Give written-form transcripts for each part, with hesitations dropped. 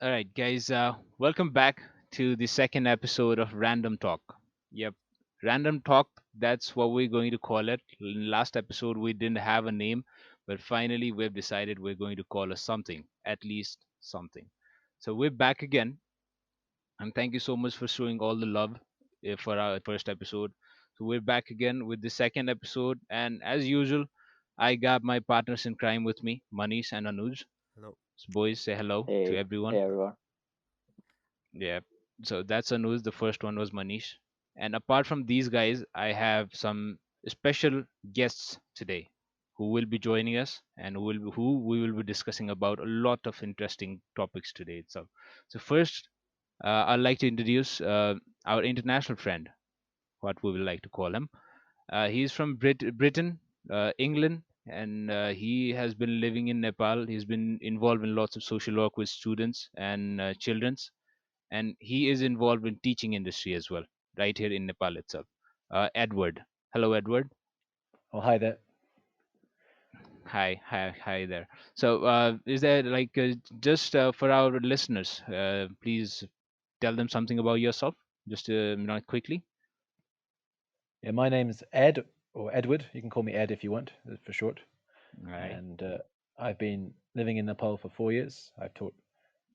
All right, guys, welcome back to the second episode of Random Talk. Yep, Random Talk, that's what we're going to call it. Last episode, we didn't have a name, but finally, we've decided we're going to call it something, at least something. So, we're back again, and thank you so much for showing all the love for our first episode. So, we're back again with the second episode, and as usual, I got my partners in crime with me, Manish and Anuj. Hello. So boys, say hello to Hey, everyone. hey everyone. Yeah. So that's Anuz. The first one was Manish. And apart from these guys, I have some special guests today who will be joining us and who we will be discussing about a lot of interesting topics today itself. So first, I'd like to introduce our international friend, what we would like to call him. He's from Britain, England, and he has been living in Nepal. He's been involved in lots of social work with students and children's, and he is involved in teaching industry as well right here in Nepal itself. Edward. Hello, Edward. Oh, hi there. Hi there. So is there like just for our listeners, please tell them something about yourself, just quickly. Yeah, my name's Ed or Edward. You can call me Ed if you want, for short. Right. And I've been living in Nepal for 4 years. I've taught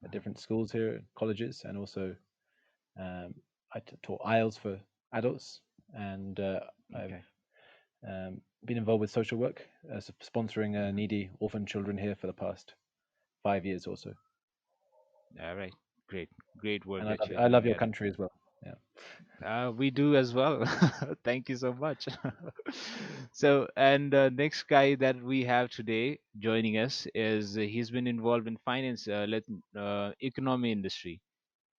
at different schools here, colleges, and also um, taught IELTS for adults. And I've Okay. been involved with social work, sponsoring Mhm. needy orphan children here for the past 5 years or so. All right. Great. Great work And that you're I love doing, your Ed. country as well. Yeah. We do as well. Thank you so much. So, and next guy that we have today joining us is he's been involved in finance, economy industry.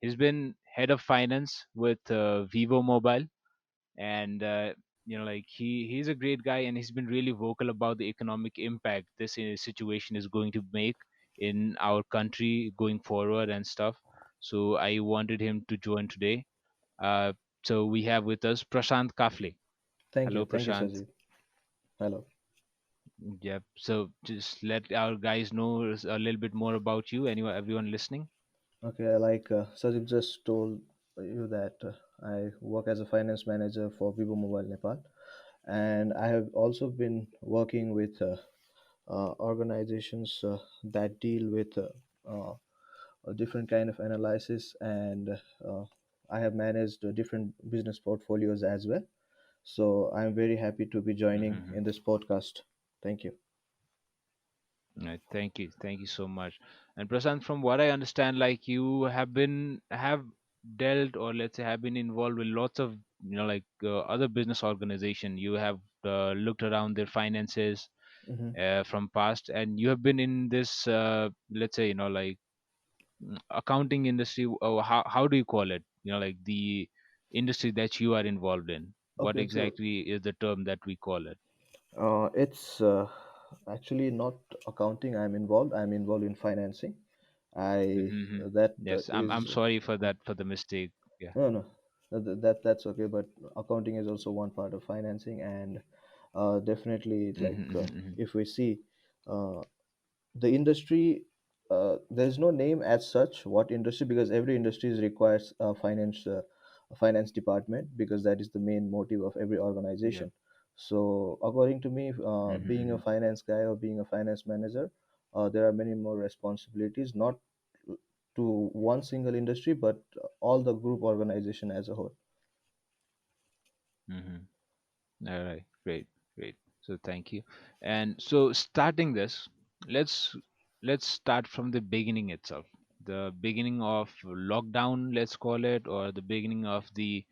He's been head of finance with Vivo Mobile, and he's a great guy, and he's been really vocal about the economic impact this situation is going to make in our country going forward and stuff. So I wanted him to join today. uh, so we have with us Prashant Kafle. Hello, Thank you, Prashant. Sajeev. Hello. Yep. So just let our guys know a little bit more about you. Anyone, everyone listening. Okay, like Sajeev just told you that I work as a finance manager for Vivo Mobile Nepal, and I have also been working with organizations that deal with a different kind of analysis, and I have managed different business portfolios as well. So I'm very happy to be joining Mm-hmm. in this podcast. Thank you. Right, thank you so much. And Prashant, from what I understand, like you have dealt, or let's say have been involved with lots of other business organization. You have looked around their finances hmm from past, and you have been in this let's say accounting industry. Or how do you call it? Like the industry that you are involved in. What Okay, so exactly is the term that we call it? It's actually not accounting. I'm involved in financing. I Mm-hmm. that Yes, I'm is sorry for that, for the mistake. Yeah. no, no, that's okay. But accounting is also one part of financing, and definitely like Mm-hmm, mm-hmm, if we see uh, the industry, there's no name as such what industry, because every industry requires a finance department, because that is the main motive of every yeah. organization. So according to me, Mm-hmm, being a mm-hmm, finance guy or being a finance manager, there are many more responsibilities, not to one single industry, but all the group organization as a whole. mm-hmm. All right, great. So thank you. And so starting this, let's let's start from the beginning itself. The beginning of lockdown, let's call it, or the beginning of the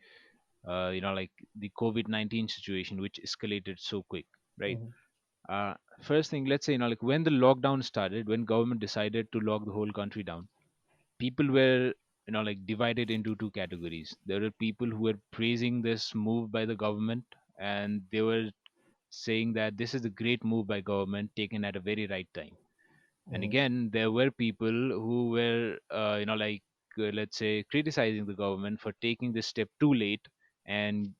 the COVID-19 situation, which escalated so quick, right? Mhm. Uh, First thing, let's say like when the lockdown started, when government decided to lock the whole country down, people were divided into two categories. There were people who were praising this move by the government, and they were saying that this is a great move by government taken at a very right time. And Mhm. again, there were people who were let's say criticizing the government for taking this step too late, and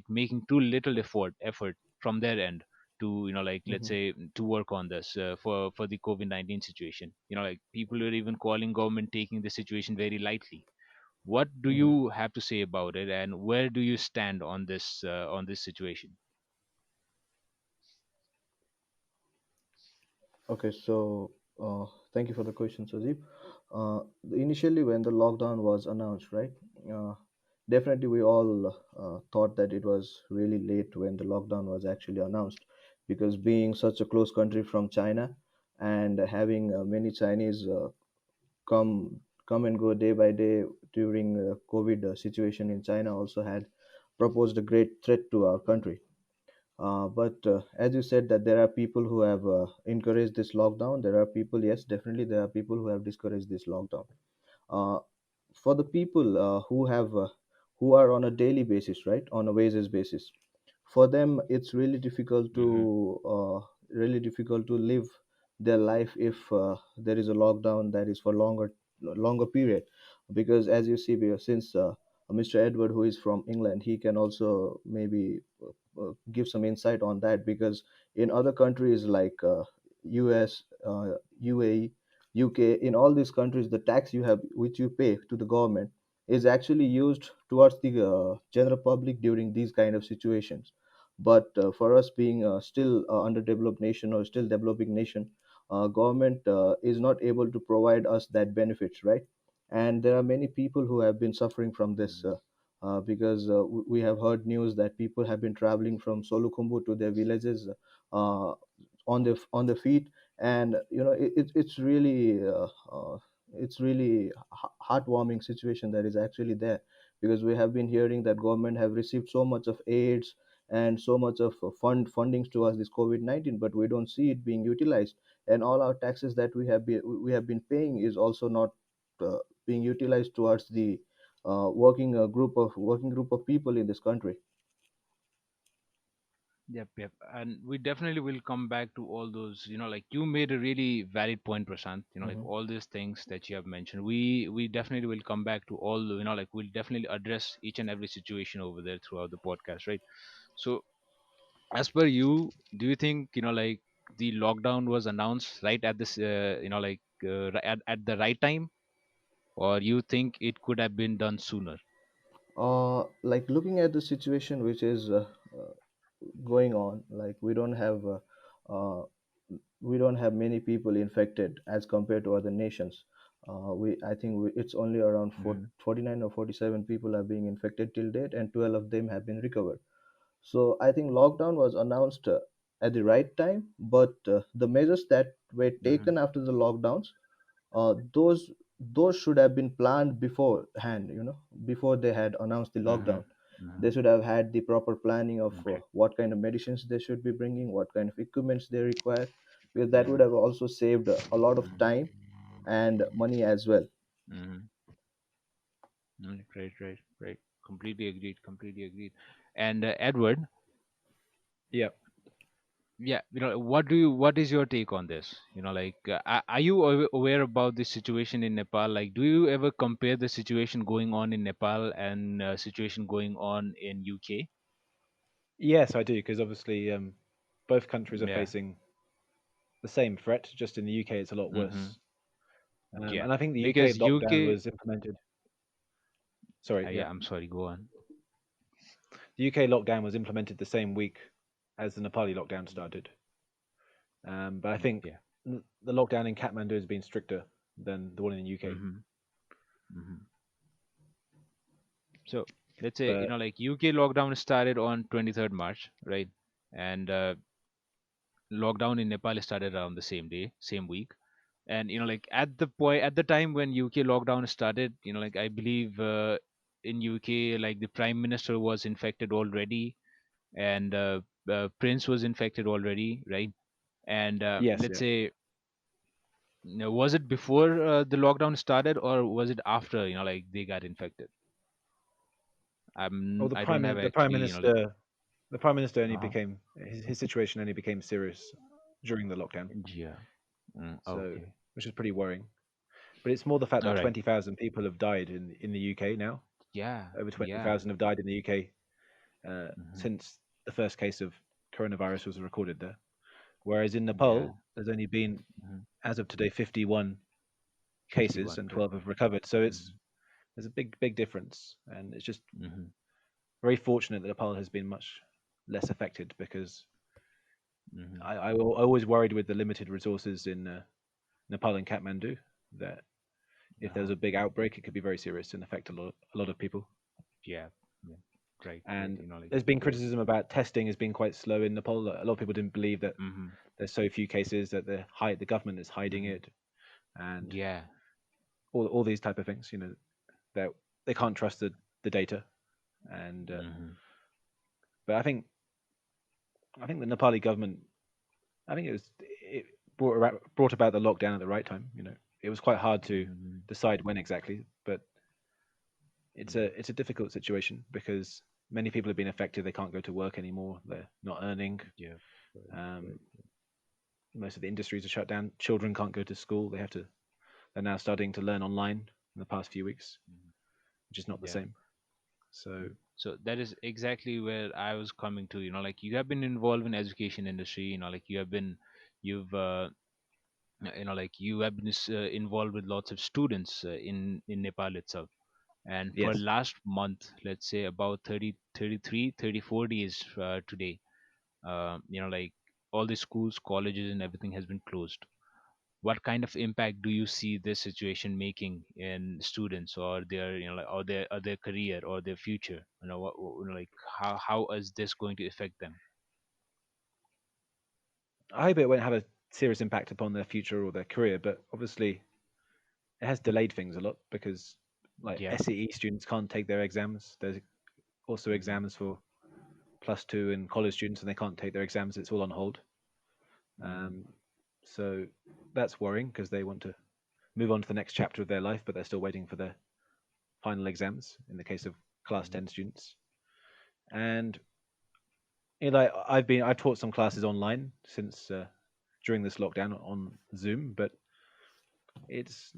making too little effort from their end to, like, let's Hmm. say, to work on this for the COVID-19 situation. Like, people were even calling government taking the situation very lightly. What do Hmm. you have to say about it, and where do you stand on this situation? Okay, so thank you for the question, Sajeev. Initially, when the lockdown was announced, right? Uh, Definitely, we all thought that it was really late when the lockdown was actually announced, because being such a close country from China and having many Chinese come come and go day by day during COVID situation in China also had proposed a great threat to our country. But as you said, that there are people who have encouraged this lockdown. There are people, yes, definitely, there are people who have discouraged this lockdown. Uh, for the people who are on a daily basis, right, on a wages basis, for them it's Hmm. really difficult to live their life if there is a lockdown that is for longer period. Because as you see, since Mr. Edward, who is from England, he can also maybe give some insight on that, because in other countries like US, UAE, UK, in all these countries, the tax you have which you pay to the government is actually used towards the general public during these kind of situations. But for us, being still underdeveloped nation or still developing nation, government is not able to provide us that benefits, right? And there are many people who have been suffering from this, because we have heard news that people have been traveling from Solukhumbu to their villages uh, on their feet. And it's really heartwarming situation that is actually there, because we have been hearing that government have received so much of aids and so much of fundings towards this COVID-19, but we don't see it being utilized. And all our taxes that we have been paying is also not uh, being utilized towards the working group of people in this country. Yep, yep. And we definitely will come back to all those, like, you made a really valid point, Prashant. Like, Hmm. all these things that you have mentioned. We definitely will come back to all the, like, we'll definitely address each and every situation over there throughout the podcast, right? So, as per you, do you think, like, the lockdown was announced right at this, like, at the right time, or you think it could have been done sooner? Like, looking at the situation which is going on, like, uh, we don't have many people infected as compared to other nations. It's only around Hmm. 49 or 47 people are being infected till date, and 12 of them have been recovered. So I think lockdown was announced at the right time, but the measures that were Hmm. taken after the lockdowns, those should have been planned beforehand, before they had announced the Hmm. lockdown. Hmm. They should have had the proper planning of Okay. what kind of medicines they should be bringing, what kind of equipments they require, because that would Hmm. have also saved a lot of time and money as well. Hmm. Right, right, right. Completely agreed. Completely agreed. And Edward, Yeah. yeah, what is your take on this? Like, are you aware about the situation in Nepal? Like, do you ever compare the situation going on in Nepal and situation going on in UK? Yes, I do, because obviously both countries are Yeah. facing the same threat. Just in the UK, it's a lot Mm-hmm. worse. Yeah. And I think the UK Because lockdown UK, was implemented. Sorry, yeah, yeah, I'm sorry. Go on. the UK lockdown was implemented the same week as the Nepali lockdown started. But I think Yeah. the lockdown in Kathmandu has been stricter than the one in the UK. Mm-hmm. Mm-hmm. So let's say, But like, UK lockdown started on 23rd March, right? And lockdown in Nepal started around the same day, same week. And like, at the time when UK lockdown started, like, I believe in UK, like, the prime minister was infected already, and Prince was infected already, right? And yes, let's yeah. say, was it before the lockdown started, or was it after, like, they got infected? Well, I don't have the prime actually, like. minister, the prime minister only Uh-huh. became his situation only became serious during the lockdown. Yeah. So, Okay. which is pretty worrying. But it's more the fact All that right. 20,000 people have died in the UK now. Yeah. Over Yeah. 20,000 have died in the UK Hmm. since the first case of coronavirus was recorded there. Whereas in Yeah. Nepal, there's only been, Hmm. as of today, 51 cases 51. and Correct. 12 have recovered. So Hmm. there's a big difference, and it's just Hmm. very fortunate that Nepal has been much less affected because Hmm. I always worried with the limited resources in Nepal and Kathmandu that if there's Uh-huh. a big outbreak, it could be very serious and affect a lot of people. Yeah. Yeah. Right. Right. And Like. there's been criticism about testing has been quite slow in Nepal. A lot of people didn't believe that Hmm. there's so few cases that the government is hiding Hmm. it, and Yeah. all these type of things. That they can't trust the data. And Hmm. but I think the Nepali government, I think it brought about the lockdown at the right time. It was quite hard to Hmm. decide when exactly, but it's a difficult situation because many people have been affected. They can't go to work anymore. They're not earning. Yeah. Right. Um, Right. most of the industries are shut down. Children can't go to school. They're now starting to learn online in the past few weeks, Mhm. which is not the Yeah. same. So So that is exactly where I was coming to. Like you have been involved in education industry. Like you've like you have been involved with lots of students in Nepal itself. And for yes, last month, let's say about 30, 33, 34 days today, like all the schools, colleges, and everything has been closed. What kind of impact do you see this situation making in students or their like, or their career or their future? Like how is this going to affect them? I hope it won't have a serious impact upon their future or their career, but obviously it has delayed things a lot because like Yeah. SEE students can't take their exams. There's also Hmm. exams for plus two and college students, and they can't take their exams. It's all on hold. Hmm. Um, so that's worrying because they want to move on to the next chapter of their life, but they're still waiting for their final exams in the case of class Hmm. 10 students. And like I've taught some classes online since during this lockdown on Zoom, but it's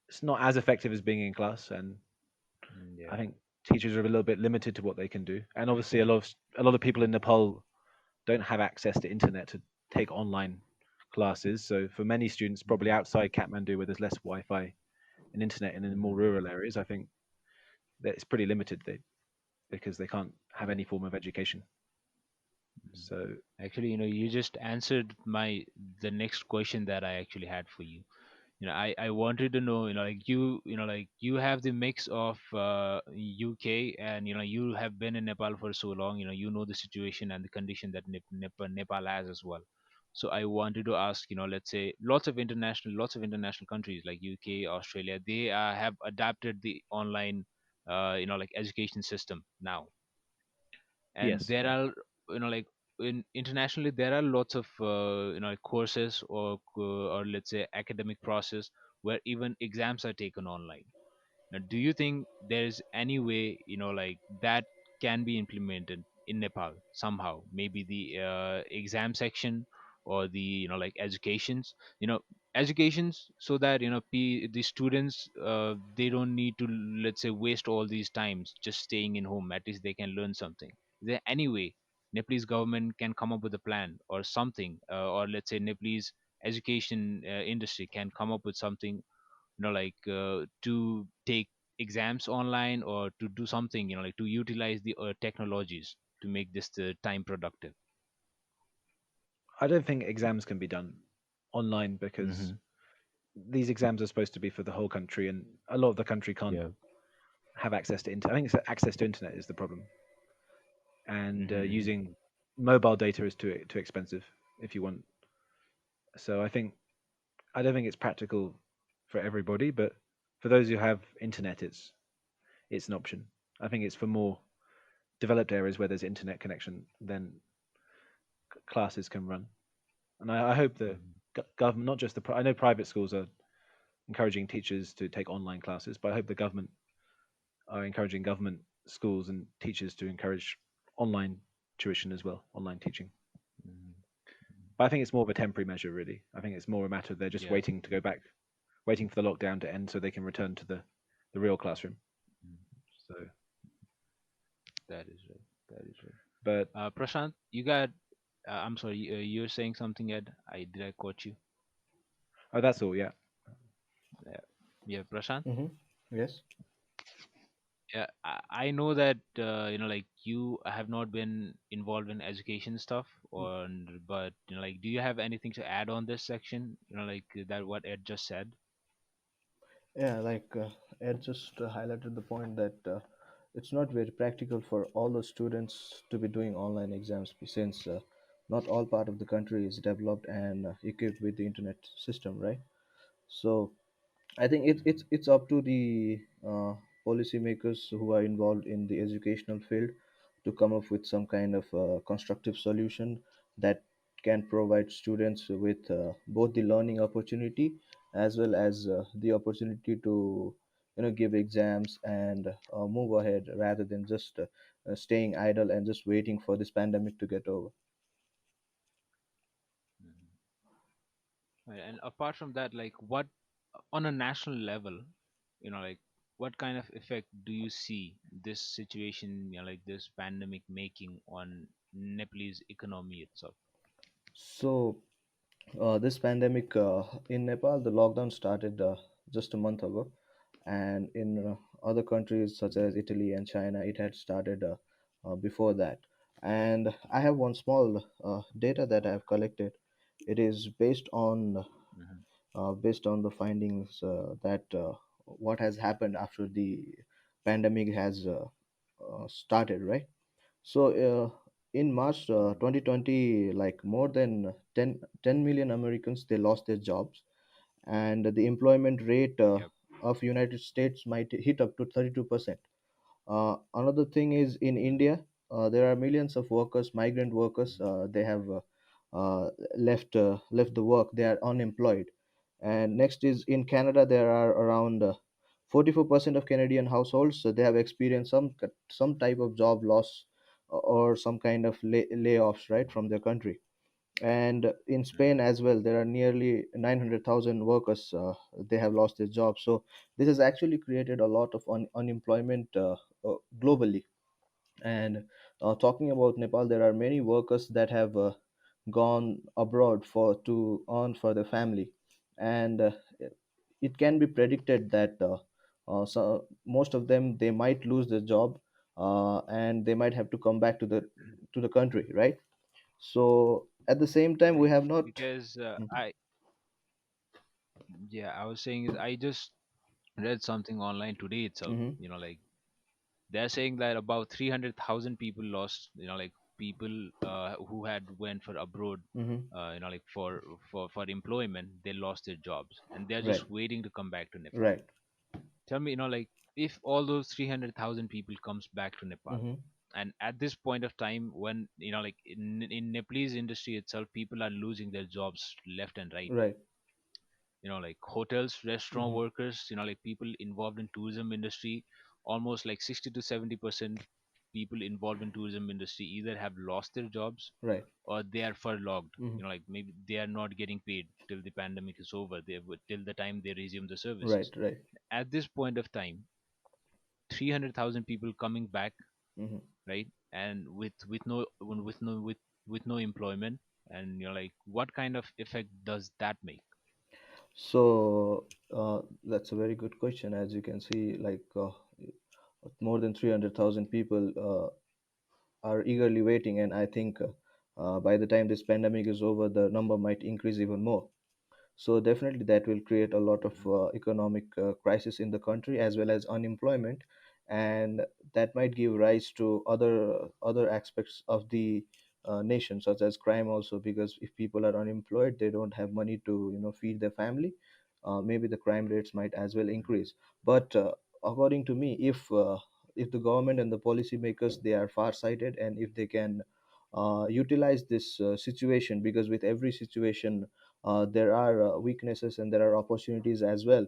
it's not as effective as being in class, and I Yeah. think teachers are a little bit limited to what they can do. And obviously, a lot of people in Nepal don't have access to internet to take online classes. So for many students, probably Hmm. outside Kathmandu, where there's less Wi-Fi and internet, and in more Hmm. rural areas, I think that it's pretty limited because they can't have Yeah. any form of education. Mhm. So Actually, you just answered the next question that I actually had for you. I wanted to know, like like you have the mix of UK, and you have been in Nepal for so long. You know the situation and the condition that Nepal has as well. So I wanted to ask, let's say lots of international countries like UK, Australia, they have adapted the online, like education system now, and yes, there are, like in internationally there are lots of like courses or let's say academic process where even exams are taken online. Now, do you think there's any way, like that can be implemented in Nepal somehow? Maybe the exam section or the like educations, so that the students they don't need to, let's say, waste all these times just staying in home. At least they can learn something. Is there any way Nepalese government can come up with a plan or something, or let's say Nepalese education industry can come up with something, like to take exams online or to do something, like to utilize the technologies to make this time productive? I don't think exams can be done online because Hmm. these exams are supposed to be for the whole country, and a lot of the country can't Yeah. have access to internet. I think it's access to internet is the problem, and Hmm. using mobile data is too expensive if you want. So I don't think it's practical for everybody, but for those who have internet, it's an option. I think it's for more developed areas where there's internet connection, then classes can run. And I hope the Hmm. government, not just I know private schools are encouraging teachers to take online classes, but I hope the government are encouraging government schools and teachers to encourage online tuition as well, online teaching. Hmm. But I think it's more of a temporary measure, really. I think it's more a matter of they're just Yeah. waiting to go back, waiting for the lockdown to end so they can return to the real classroom. Mhm. So, That is right. That is right. but Prashant, you got. I'm sorry, you're saying something, Ed. I caught you? Oh, that's all. Yeah. Yeah, yeah, Prashant. Mm-hmm. Yes. Yeah, I know that like you have not been involved in education stuff, or but like, do you have anything to add on this section? Like that what Ed just said. Yeah, like Ed just highlighted the point that it's not very practical for all the students to be doing online exams since not all part of the country is developed and equipped with the internet system, right? So I think it's up to the policymakers who are involved in the educational field to come up with some kind of constructive solution that can provide students with both the learning opportunity as well as the opportunity to give exams and move ahead rather than just staying idle and just waiting for this pandemic to get over. Mhm. Right, and apart from that, like what on a national level, like what kind of effect do you see this situation, like this pandemic making on Nepalese economy itself? So this pandemic in Nepal, the lockdown started just a month ago, and in other countries such as Italy and China, it had started before that. And I have one small data that I have collected. It is Hmm. based on the findings that what has happened after the pandemic has started, right? So in March 2020, like more than 10 million Americans they lost their jobs, and the employment rate Yep. of United States might hit up to 32%. Another thing is in India, there are millions of workers, migrant workers. They have left the work. They are unemployed. And next is in Canada, there are around 44% of Canadian households. So they have experienced some type of job loss or some kind of layoffs, right, from their country. And in Spain Hmm. as well, there are nearly 900,000 workers. They have lost their jobs. So this has actually created a lot of unemployment globally. And talking about Nepal, there are many workers that have gone abroad for to earn for their family, and it can be predicted that so most of them they might lose their job, and they might have to come back to the country, right? So at the same time, we Right. have not. Because Mhm, I yeah, I was saying is I just read something online today itself. mhm, Like they're saying that about 300,000 people lost. Like people who had went for abroad. mhm. Like for employment, they lost their jobs, and they're Right, just waiting to come back to Nepal. right. Tell me, like if all those 300,000 people comes back to Nepal, Mhm, and at this point of time when like in Nepalese industry itself, people are losing their jobs left and right. right. Like hotels, restaurant Mhm, workers, like people involved in tourism industry, almost like 60 to 70% people involved in tourism industry either have lost their jobs right. or they are furloughed. Mhm, Like maybe they are not getting paid till the pandemic is over, till the time they resume the right, services. right. At this point of time, 300,000 people coming back, Mhm. right, and with no employment, and like what kind of effect does that make? So that's a very good question. As you can see, like more than 300,000 people are eagerly waiting, and I think by the time this pandemic is over, the number might increase even more. So definitely that will create a lot of Mhm. economic crisis in the country as well as unemployment, and that might give rise to other aspects of the nation, such as crime also. Because if people are unemployed, they don't have money to feed their family. Maybe the crime rates might as well increase. But according to me, if the government and the policymakers they are far-sighted, and if they can utilize this situation, because with every situation there are weaknesses and there are opportunities as well.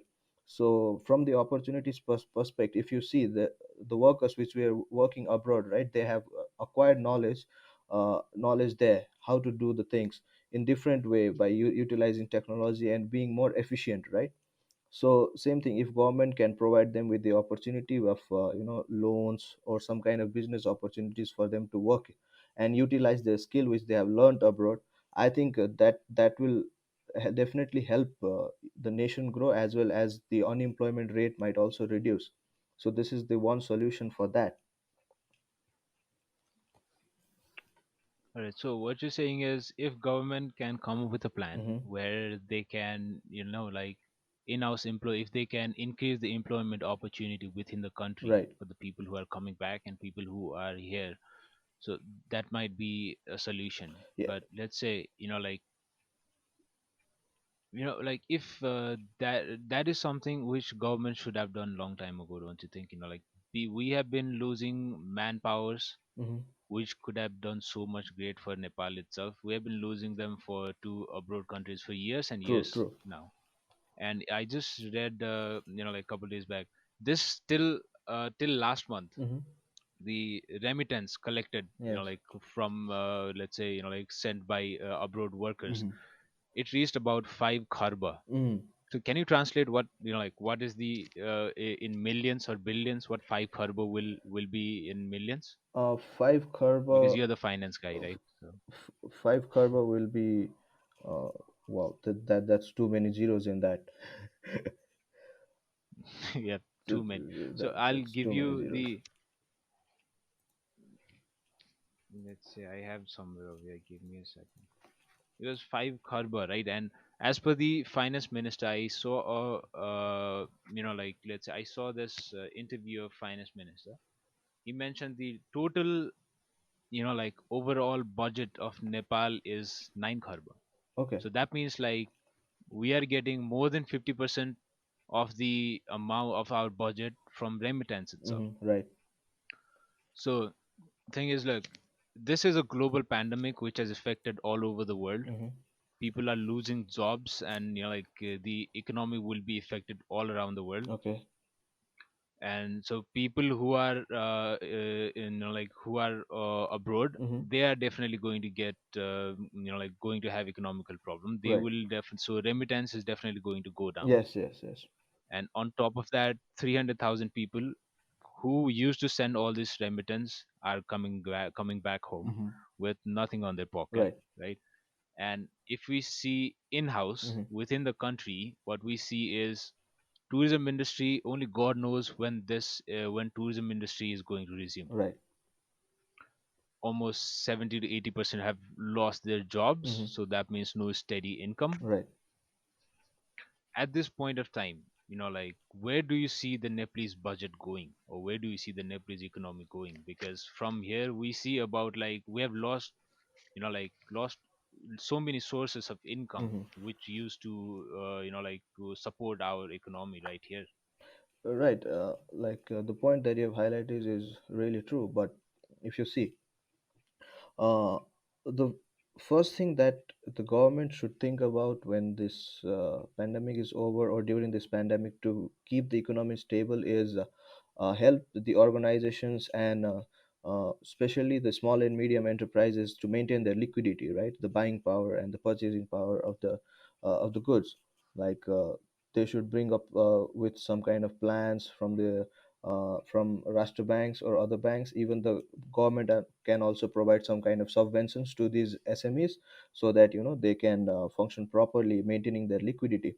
So from the opportunities perspective, if you see the workers which were working abroad, right, they have acquired knowledge there how to do the things in different way by utilizing technology and being more efficient, right? So same thing, if government can provide them with the opportunity of loans or some kind of business opportunities for them to work and utilize their skill which they have learned abroad, I think that will definitely help the nation grow, as well as the unemployment rate might also reduce. So this is the one solution for that. All right. So what you're saying is, if government can come up with a plan Hmm. where they can, like in-house employ, if they can increase the employment opportunity within the country Right. for the people who are coming back and people who are here, so that might be a solution. Yeah. But let's say, like if that is something which government should have done long time ago, don't you think? Like we have been losing manpowers Hmm. which could have done so much great for Nepal itself. We have been losing them for to abroad countries for years and True. years True. now. And I just read, like a couple days back, this till last month, Hmm. the remittance collected, Yes. like from, let's say, like sent by abroad workers, Hmm. it reached about 5 kharba. Hmm. So can you translate what, like what is the in millions or billions, what 5 kharba will be in millions? Five Because Kerber, you're the finance guy, uh, right? So five Kerber will be, uh, wow, that's too many zeros in that. yeah, too many. So I'll That's give too many you zeros. the, let's say I have somewhere over here. Give me a second. It was 5 kharba, right? And as per the finance minister, I saw like let's say I saw this interview of finance minister. He mentioned the total, like overall budget of Nepal is 9 kharba. Okay. So that means like we are getting more than 50% of the amount of our budget from remittance itself. Hmm. Right. So thing is, look, this is a global pandemic which has affected all over the world. Hmm. People are losing jobs, and like the economy will be affected all around the world. Okay. And so people who are like who are abroad, Hmm. they are definitely going to get like going to have economical problem. They Right. will definitely, so remittance is definitely going to go down. Yes. Yes. Yes. And on top of that, 300,000 people who used to send all this remittance are coming back home Hmm. with nothing on their pocket, Right. right? And if we see in-house Hmm. within the country, what we see is tourism industry. Only God knows when tourism industry is going to resume. Right. Almost 70 to 80% have lost their jobs, Hmm. so that means no steady income. Right. At this point of time, like where do you see the Nepalese budget going, or where do you see the Nepalese economy going? Because from here we see about like we have lost, like lost so many sources of income Hmm. which used to like to support our economy right here. Right. The point that you have highlighted is really true. But if you see, uh, the first thing that the government should think about when this pandemic is over, or during this pandemic, to keep the economy stable is help the organizations and especially the small and medium enterprises to maintain their liquidity, right? The buying power and the purchasing power of the goods. Like they should bring up with some kind of plans from Rashtra banks or other banks. Even the government can also provide some kind of subventions to these SMEs, so that they can function properly, maintaining their liquidity.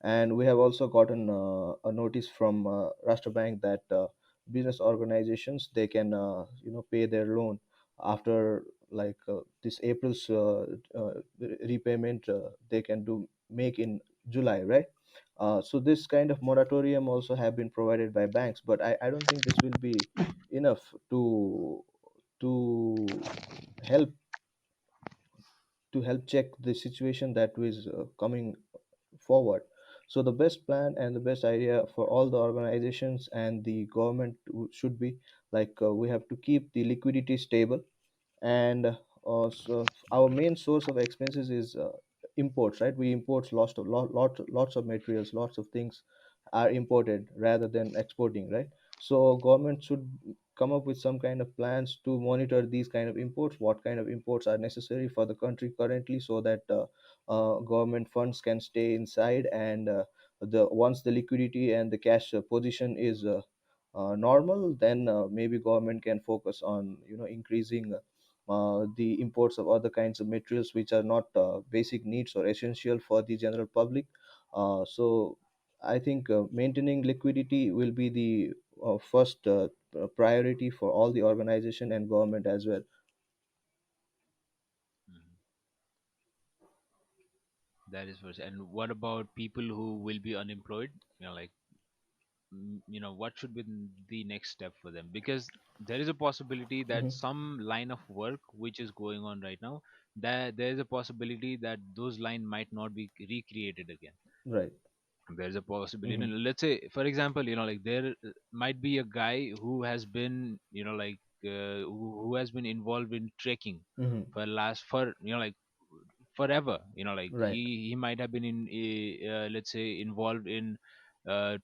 And we have also gotten a notice from Rashtra Bank that business organizations, they can pay their loan after, like this April's repayment, they can do make in July, right? So this kind of moratorium also have been provided by banks, but I don't think this will be enough to help help check the situation that is coming forward. So the best plan and the best idea for all the organizations and the government should be, like we have to keep the liquidity stable. And so our main source of expenses is imports, right? We import lots of materials, lots of things are imported rather than exporting, right? So government should come up with some kind of plans to monitor these kind of imports, what kind of imports are necessary for the country currently, so that government funds can stay inside. And the once the liquidity and the cash position is normal, then maybe government can focus on increasing the imports of other kinds of materials which are not basic needs or essential for the general public. So I think maintaining liquidity will be the first priority for all the organization and government as well. Mhm. That is first. And what about people who will be unemployed? Like, what should be the next step for them? Because there is a possibility that Hmm. some line of work which is going on right now, that there is a possibility that those line might not be recreated again. Right. There's a possibility. Hmm. Let's say, for example, like there might be a guy who has been, who has been involved in trekking Hmm. for like forever. Like Right. he might have been in let's say involved in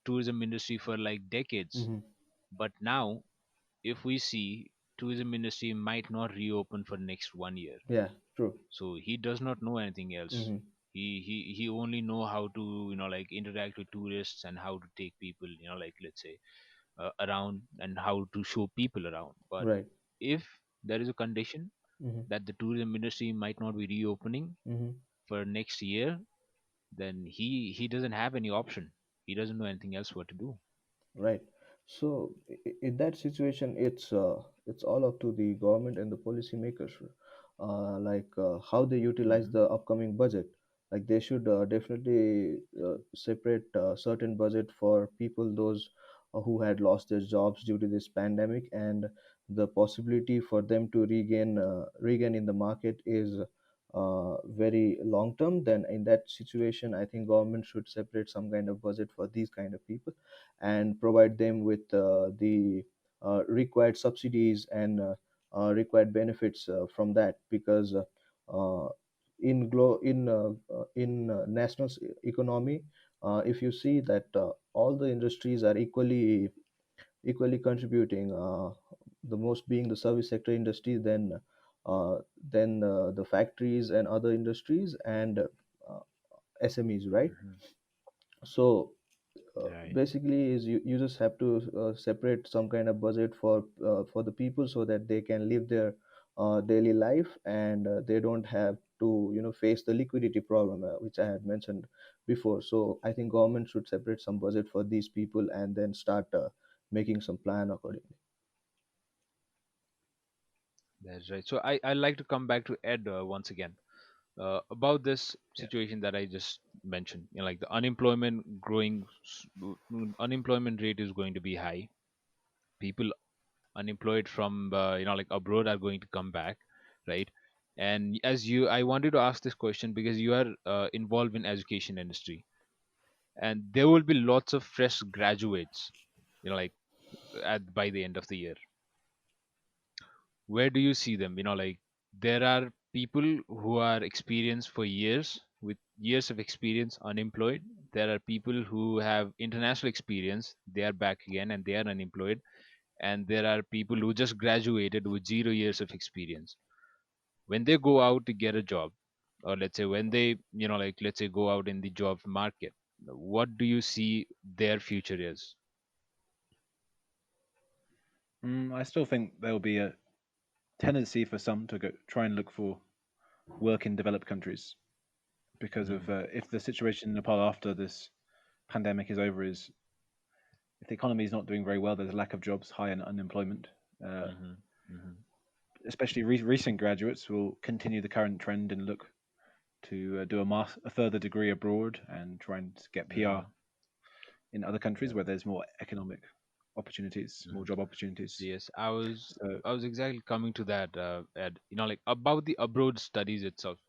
tourism industry for like decades. Hmm. But now, if we see, tourism industry might not reopen for next 1 year, Yeah. True. so he does not know anything else. Hmm. He only know how to like interact with tourists and how to take people, like let's say around, and how to show people around. But Right. if there is a condition Hmm. that the tourism industry might not be reopening Hmm. for next year, then he doesn't have any option. He doesn't know anything else what to do. Right. So in that situation, it's all up to the government and the policymakers, how they utilize Hmm. the upcoming budget. Like they should definitely separate certain budget for people those who had lost their jobs due to this pandemic, and the possibility for them to regain in the market is very long term. Then in that situation, I think government should separate some kind of budget for these kind of people and provide them with the required subsidies and required benefits from that, because uh, in national economy, if you see that all the industries are equally contributing, the most being the service sector industry, uh, then the factories and other industries, and SMEs, right? Hmm. So Right. basically is you just have to separate some kind of budget for the people so that they can live their daily life, and they don't have to face the liquidity problem, which I had mentioned before. So I think government should separate some budget for these people and then start making some plan accordingly. That's right. So I like to come back to Ed once again about this Yeah. situation that I just mentioned. Like the unemployment growing, unemployment rate is going to be high. People unemployed from like abroad are going to come back, right? And as you, I wanted to ask this question because you are involved in education industry, and there will be lots of fresh graduates, like at by the end of the year. Where do you see them? Like there are people who are experienced for years, with years of experience, unemployed. There are people who have international experience, they are back again and they are unemployed. And there are people who just graduated with 0 years of experience. When they go out to get a job, or let's say when they, like let's say go out in the job market, what do you see their future is? I still think there will be a tendency for some to go try and look for work in developed countries because of Hmm. if the situation in Nepal after this pandemic is over is if the economy is not doing very well, there's a lack of jobs, high unemployment. Uh, Hmm. Hmm. especially recent graduates will continue the current trend and look to do a further degree abroad and try and get PR Hmm. in other countries Yeah. where there's more economic opportunities, more Hmm. job opportunities. Yes, I was So, I was exactly coming to that, Ed. Like about the abroad studies itself.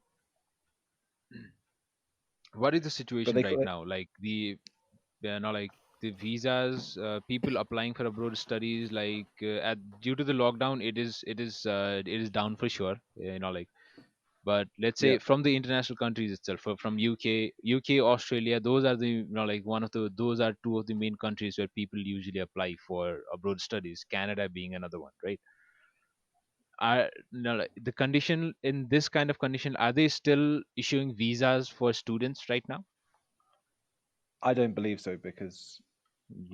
What is the but situation they, right now? Like like the visas, people applying for abroad studies, like due to the lockdown, it is down for sure. Like, but let's yeah, say from the international countries itself, from UK, Australia, those are the, like one of the, those are two of the main countries where people usually apply for abroad studies. Canada being another one, right? Are, like, the condition in this kind of condition, are they still issuing visas for students right now? I don't believe so because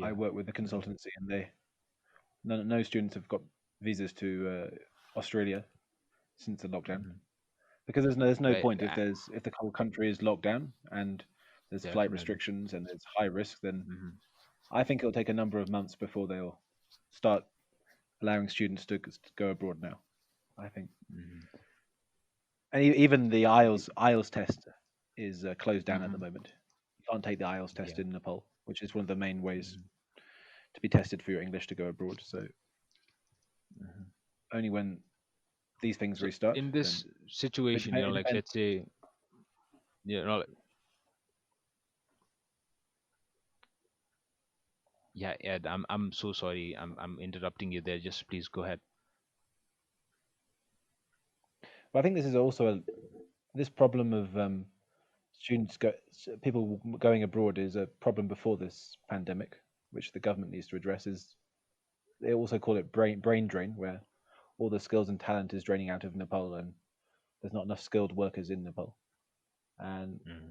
I Yeah. work with the Hmm. consultancy and no students have got visas to Australia. since the lockdown, Hmm. because there's no Right. point if the whole country is locked down and there's flight Definitely. restrictions and there's high risk, then Hmm. I think it'll take a number of months before they'll start allowing students to go abroad now. I think, Hmm. and even the IELTS test is closed down at the Hmm. moment. You can't take the IELTS test Yeah. in Nepal, which is one of the main ways Hmm. to be tested for your English to go abroad. So Hmm. only when these things So restart, in then this but situation, it like depends. let's say, like, yeah, Ed, I'm so sorry. I'm interrupting you there. Just please go ahead. But I think this is also this problem of people going abroad is a problem before this pandemic, which the government needs to address. Is they also call it brain drain, where all the skills and talent is draining out of Nepal, and there's not enough skilled workers in Nepal. And Hmm.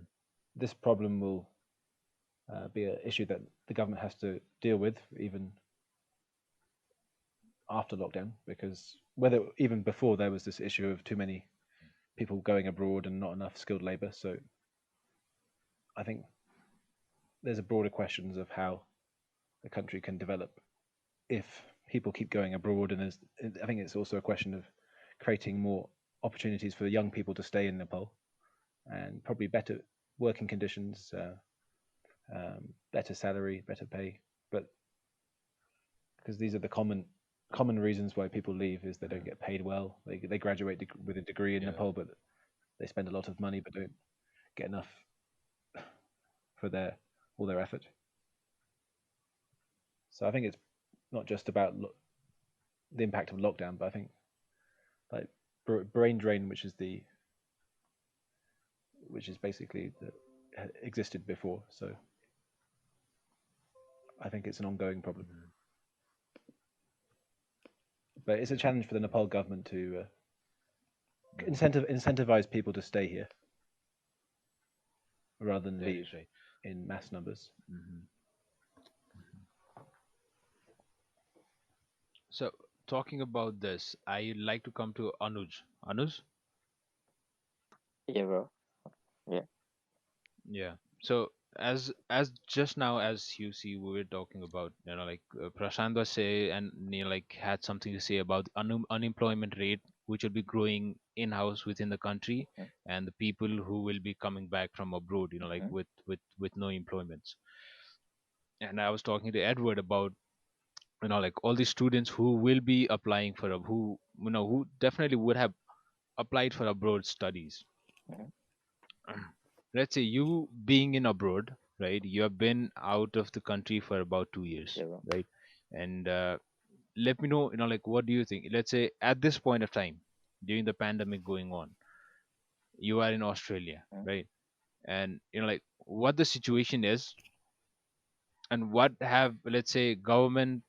this problem will be an issue that the government has to deal with even after lockdown, because whether even before there was this issue of too many people going abroad and not enough skilled labor. So I think there's a broader questions of how the country can develop if people keep going abroad, and I think it's also a question of creating more opportunities for young people to stay in Nepal and probably better working conditions, better salary, better pay. But because these are the common reasons why people leave is they don't get paid well. They graduate with a degree in Yeah. Nepal, but they spend a lot of money but don't get enough for their all their effort. So I think it's not just about the impact of lockdown, but I think like brain drain, which is basically existed before. So I think it's an ongoing problem. Hmm. But it's a Yeah. challenge for the Nepal government to Hmm. incentivize people to stay here rather than That leave is right. in mass numbers. Hmm. So talking about this, I like to come to Anuj. Anuj. Yeah, bro. Yeah. Yeah. So as just now, as you see, we were talking about, like Prashant was say, and like had something to say about unemployment rate, which will be growing in house within the country, Mhm. and the people who will be coming back from abroad, like Mhm. with no employments. And I was talking to Edward about, like all the students who will be applying for who who definitely would have applied for abroad studies. Mhm. Let's say you being in abroad, right? You have been out of the country for about 2 years, Yeah, bro. right? And let me know, like what do you think? Let's say at this point of time, during the pandemic going on, you are in Australia, Mhm. right? And like what the situation is, and what have, let's say, government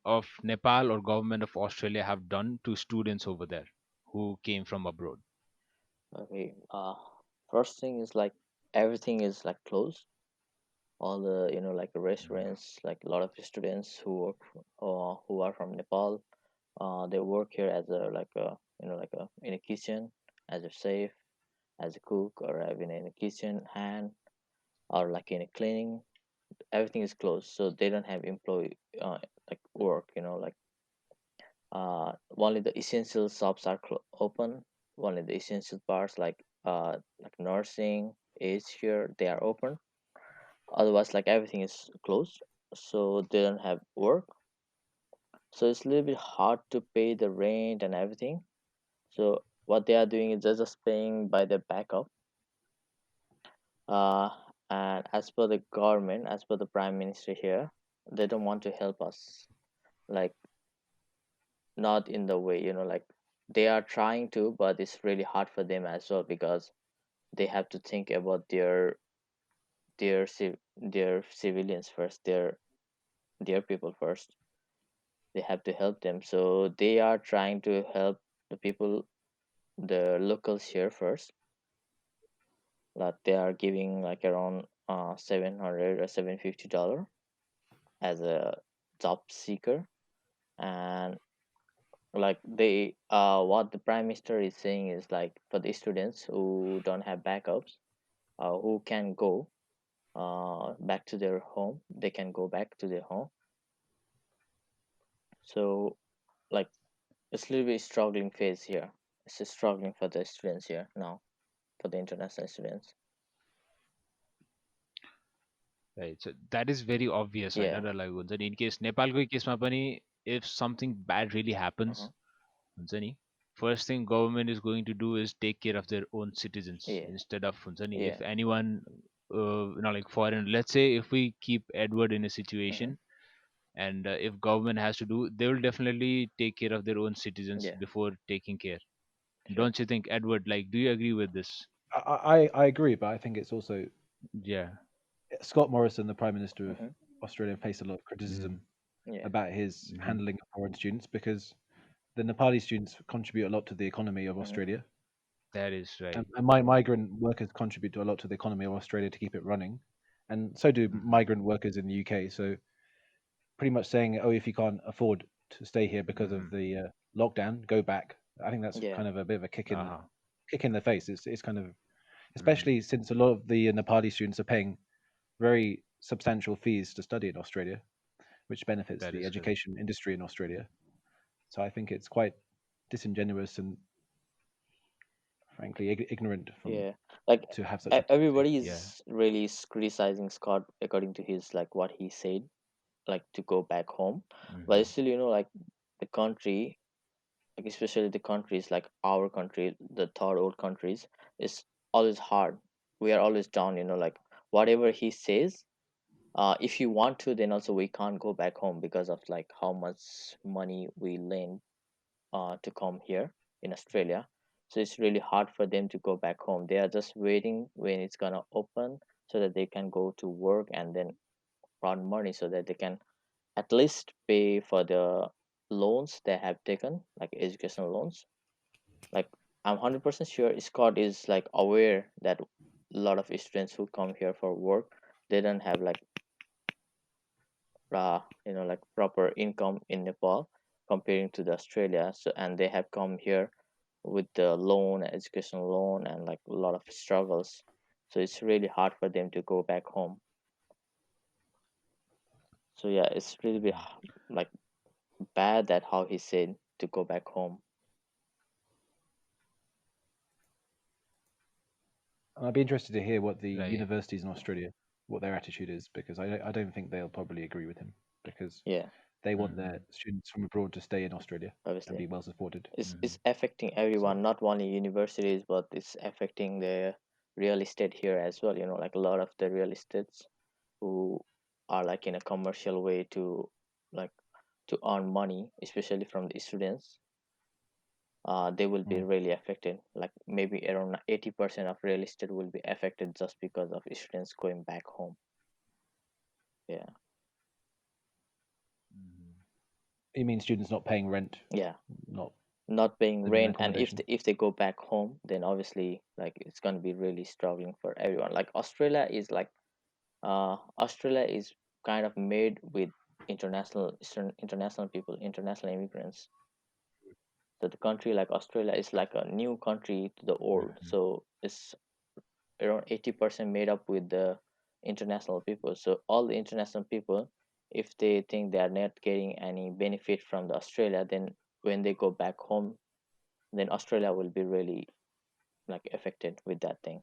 of Nepal or government of Australia have done to students over there who came from abroad. Okay. First thing is like everything is like closed. All the like Mhm. restaurants, like a lot of students who work who are from Nepal. They work here as a like a like a in a kitchen as a chef, as a cook, or even in a kitchen hand, or like in a cleaning. Everything is closed, so they don't have employee like work. Like only the essential shops are open. Only the essential parts like nursing, aged care, they are open. Otherwise, like everything is closed, so they don't have work. So it's a little bit hard to pay the rent and everything. So what they are doing is they're just paying by their backup. Uh, and as per the government, as per the prime minister here, they don't want to help us. Like not in the way like they are trying to, but it's really hard for them as well because they have to think about their civilians first, their people first. They have to help them, so they are trying to help the people, the locals here first. Like they are giving like around 700 or $750 as a job seeker. And Like they what the prime minister is saying is like for the students who don't have backups, who can go back to their home, they can go back to their home. So like it's a little bit struggling phase here. It's just struggling for the students here now, for the international students. Right. So that is very obvious, होइन Yeah. र like हुन्छ नि, in case नेपालकै केसमा पनि if something bad really happens, Uh-huh. हुन्छ नि, first thing government is going to do is take care of their own citizens Yeah. instead of, हुन्छ नि, Yeah. if anyone like foreign, let's say if we keep Edward in a Uh-huh. situation, and if government has to do, they will definitely take care of their own citizens Yeah. before taking care. Sure. Don't you think, Edward? Like, do you agree with this? I agree, but I think it's also Yeah. Scott Morrison, the Prime Minister of Uh-huh. Australia, faced a lot of Mm-hmm. criticism Yeah. about his Mm-hmm. handling of foreign students because the Nepali students contribute a lot to the economy of Uh-huh. Australia, That is right. and migrant workers contribute to a lot to the economy of Australia to keep it running, and so do Mm-hmm. migrant workers in the UK. So pretty much saying, oh, if you can't afford to stay here because Mm-hmm. of the lockdown, go back. I think that's Yeah. kind of a bit of a Uh-huh. kick in the face. It's kind of, Mm-hmm. especially since a lot of the Nepali students are paying very substantial fees to study in Australia, which benefits That the is correct. education industry in Australia. So I think it's quite disingenuous and frankly ignorant from Yeah. Like to have such a policy. everybody Yeah. is really criticizing Scott according to his like what he said, like to go back home. But Mm-hmm. still, you know, like the country, like especially the countries like our country, the third world countries, is always hard. We are always down, you know, like whatever he says, if you want to, then also we can't go back home because of like how much money we lend to come here in Australia. So it's really hard for them to go back home. They are just waiting when it's gonna open so that they can go to work and then earn money so that they can at least pay for the loans they have taken, like educational loans. Like I'm 100% sure Scott is like aware that a lot of students who come here for work, they don't have like you know like proper income in Nepal comparing to the Australia. So and they have come here with the loan, educational loan, and like a lot of struggles. So it's really hard for them to go back home. So yeah, it's really like bad that how he said to go back home. And I'd be interested to hear what the Right. universities in Australia, what their attitude is, because I don't think they'll probably agree with him because Yeah, they want Mm-hmm. their students from abroad to stay in Australia and obviously be well supported. it's Mm-hmm. affecting So everyone, not only universities, but it's affecting the real estate here as well. You know, like a lot of the real estates who are like in a commercial way to like to earn money, especially from the students, they will be mm. really affected. Like maybe around 80% of real estate will be affected just because of students going back home. Yeah, Mm-hmm. You mean students not paying rent, yeah, not not paying living in rent, and accommodation? if they go back home, then obviously like it's gonna be really struggling for everyone. Like Australia is like Australia is kind of made with international people, international immigrants. So the country like Australia is like a new country to the world. Mm-hmm. So it's around 80% made up with the international people. So all the international people, if they think they are not getting any benefit from the Australia, then when they go back home, then Australia will be really like affected with that thing.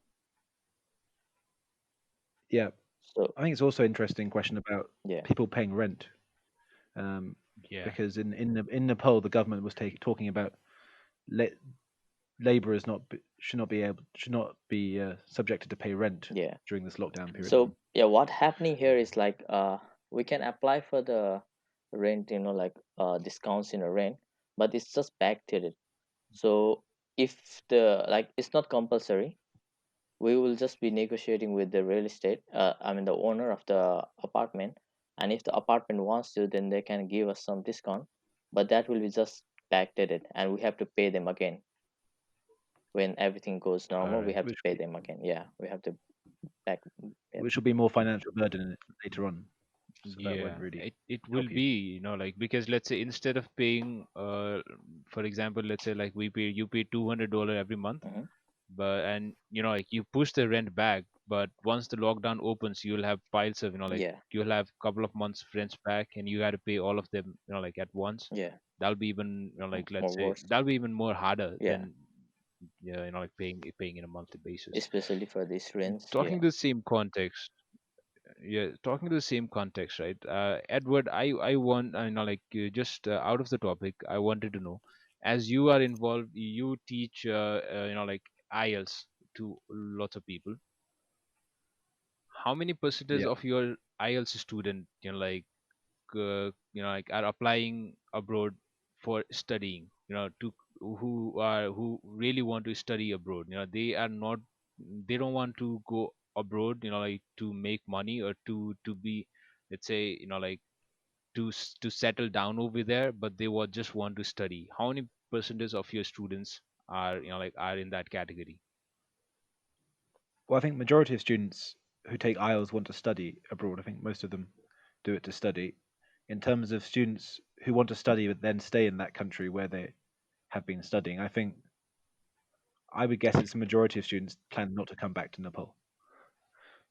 Yeah, So I think it's also an interesting question about yeah, people paying rent, um, Yeah. because in Nepal the government was talking about la- laborers should not be subjected to pay rent yeah. during this lockdown period. So yeah, what happening here is like we can apply for the rent, you know, like discounts in a rent, but it's just backdated. So if the like it's not compulsory, we will just be negotiating with the real estate, I mean the owner of the apartment, and if the apartment wants to, then they can give us some discount, but that will be just backdated and we have to pay them again when everything goes All normal. We right. have to pay them again. Yeah, we have to back. Yeah, Which will be more financial burden later on. So that won't Yeah, really it will help you. be, like, because let's say instead of paying, for example, let's say like you pay $200 every month, Hmm. but and like you push the rent back, but once the lockdown opens, you'll have piles of, like Yeah, you'll have couple of months rents back, and you got to pay all of them, like at once. yeah, That'll be even, like more let's say worse. that'll be even more harder Yeah, than, yeah, like paying in a monthly basis. especially for these rents. Yeah, Talking the same context, yeah, talking to the same context, right? Edward, I want, like, just out of the topic, I wanted to know, as you are involved, you teach, like IELTS to lots of people. How many percentage Yeah. of your IELTS student, like are applying abroad for studying, to who really want to study abroad? They are not, they don't want to go abroad, like to make money or to be, let's say, like to settle down over there, but they just want to study. How many percentage of your students are, like are in that category? Well, I think majority of students who take IELTS want to study abroad. I think most of them do it to study. In terms of students who want to study but then stay in that country where they have been studying, I think I would guess it's a majority of students plan not to come back to Nepal.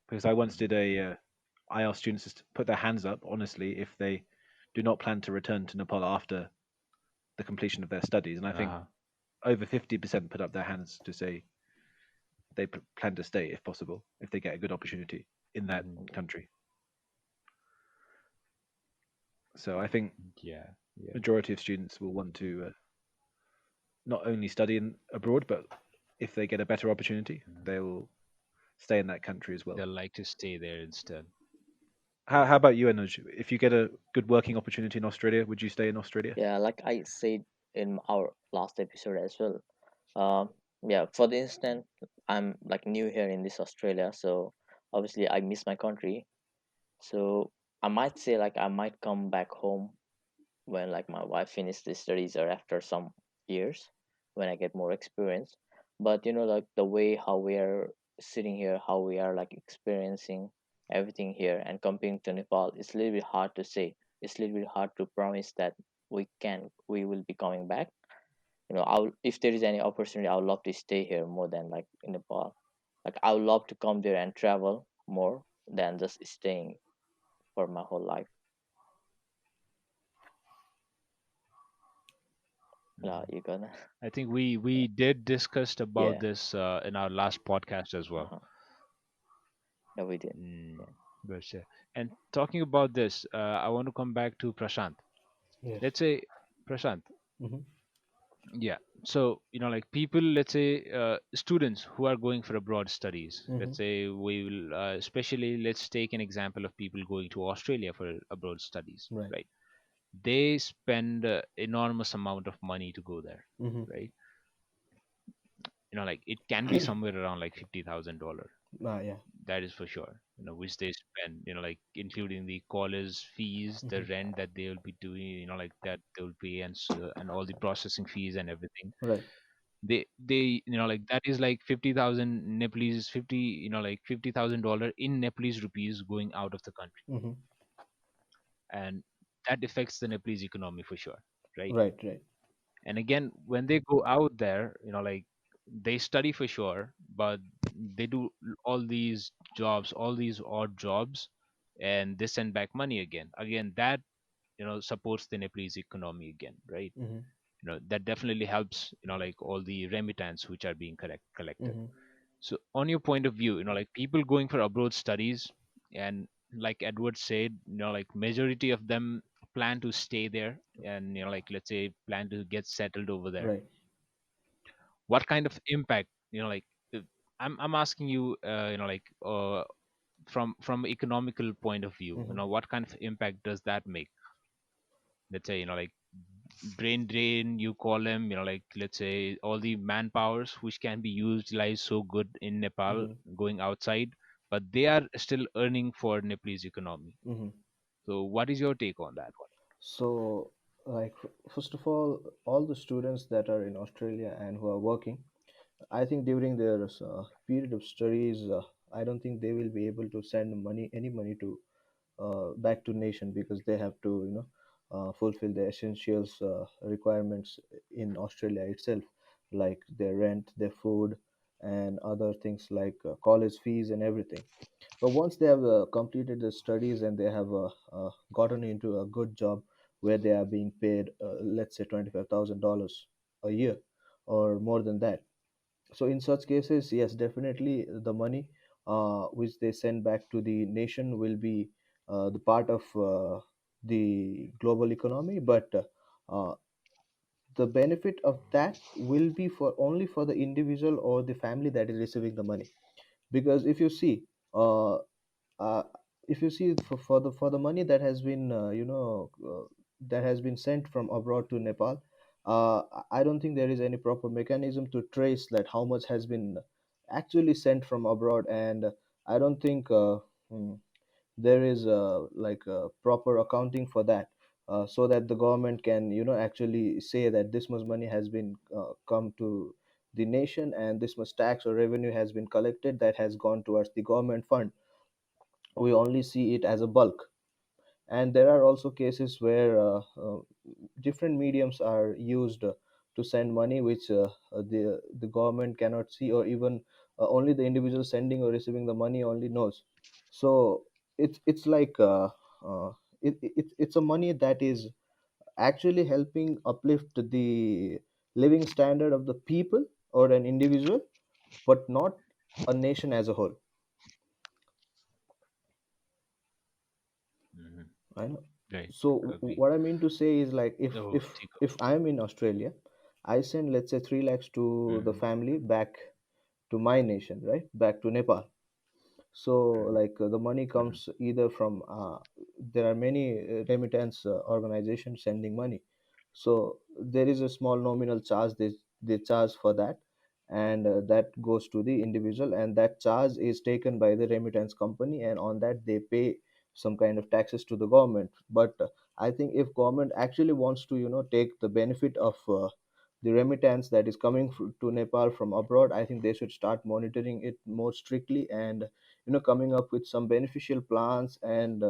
Because I once did I asked students to put their hands up, honestly, if they do not plan to return to Nepal after the completion of their studies. And I think Uh-huh. over 50% put up their hands to say they plan to stay if possible, if they get a good opportunity in that Hmm. country. So I think Yeah, yeah. majority of students will want to not only study abroad, but if they get a better opportunity, Mhm. they will stay in that country as well. They'll like to stay there instead. How about you, Anuj? If you get a good working opportunity in Australia, would you stay in Australia? yeah. Like I said in our last episode as well. Um, yeah. For the instant, I'm like new here in this Australia, so obviously I miss my country. So I might say like I might come back home when like my wife finished the studies or after some years when I get more experience. But like the way how we are sitting here, how we are like experiencing everything here and comparing to Nepal, it's a little bit hard to say. It's a little bit hard to promise that we will be coming back. I'll if there is any opportunity, I would love to stay here more than like in Nepal. Like I would love to come there and travel more than just staying for my whole life. Yeah, Mhm. you gonna I think we did discussed about yeah. this in our last podcast as well. Uh-huh. Yeah, we did. Mm, Yeah. but and talking about this, I want to come back to Prashant. Yes. Let's say, Prashant, Mm-hmm. yeah. So, like people, let's say, students who are going for abroad studies. Mm-hmm. Let's say we will, especially, let's take an example of people going to Australia for abroad studies, Right. right? They spend enormous amount of money to go there, Mm-hmm. right? Like it can be somewhere around like $50,000. Yeah. That is for sure, which they spend, like including the college fees, the Mm-hmm. rent that they will be doing, like that they will pay, and all the processing fees and everything. Right. They like that is like 50,000 Nepalese, 50, like $50,000 in Nepalese rupees going out of the country, Mm-hmm. and that affects the Nepalese economy for sure, right? Right. Right. And again, when they go out there, like they study for sure, but they do all these jobs, all these odd jobs, and they send back money again that, supports the Nepalese economy again, right? Mm-hmm. That definitely helps, like all the remittance which are being collected. Mm-hmm. So on your point of view, like people going for abroad studies, and like Edward said, like majority of them plan to stay there, and like let's say plan to get settled over there. Right. What kind of impact, like uh, I'm asking you, like from economical point of view, Mm-hmm. what kind of impact does that make? Let's say, like brain drain, you call them, like let's say all the manpowers which can be utilized so good in Nepal Mm-hmm. going outside, but they are still earning for Nepalese economy. Mm-hmm. So what is your take on that one? So, like, first of all the students that are in Australia and who are working, I think during their period of studies, I don't think they will be able to send money, any money to back to nation, because they have to fulfill the essentials requirements in Australia itself, like their rent, their food, and other things like college fees and everything. But once they have completed the studies and they have gotten into a good job where they are being paid, let's say $25,000 a year or more than that. So in such cases, yes, definitely the money which they send back to the nation will be the part of the global economy, but the benefit of that will be for only for the individual or the family that is receiving the money. Because uh, uh, if you see for the money that has been that has been sent from abroad to Nepal, I don't think there is any proper mechanism to trace that how much has been actually sent from abroad. And I don't think hmm, there is like a proper accounting for that, so that the government can actually say that this much money has been come to the nation, and this much tax or revenue has been collected that has gone towards the government fund. We only see it as a bulk. And there are also cases where different mediums are used to send money, which the government cannot see, or even only the individual sending or receiving the money only knows. So it's like it's a money that is actually helping uplift the living standard of the people or an individual, but not a nation as a whole. Hmm. I know. Right. So Agree. what I mean to say is, like, if Oh, if Tico. if I'm in Australia, I send, let's say, 3 lakhs to the Hmm. family back to my nation, right, back to Nepal. So, like, the money Hmm. comes either from there are many remittance organizations sending money. So there is a small nominal charge they charge for that, and that goes to the individual, and that charge is taken by the remittance company, and on that they pay some kind of taxes to the government. But I think if government actually wants to take the benefit of the remittance that is coming to Nepal from abroad, I think they should start monitoring it more strictly, and coming up with some beneficial plans and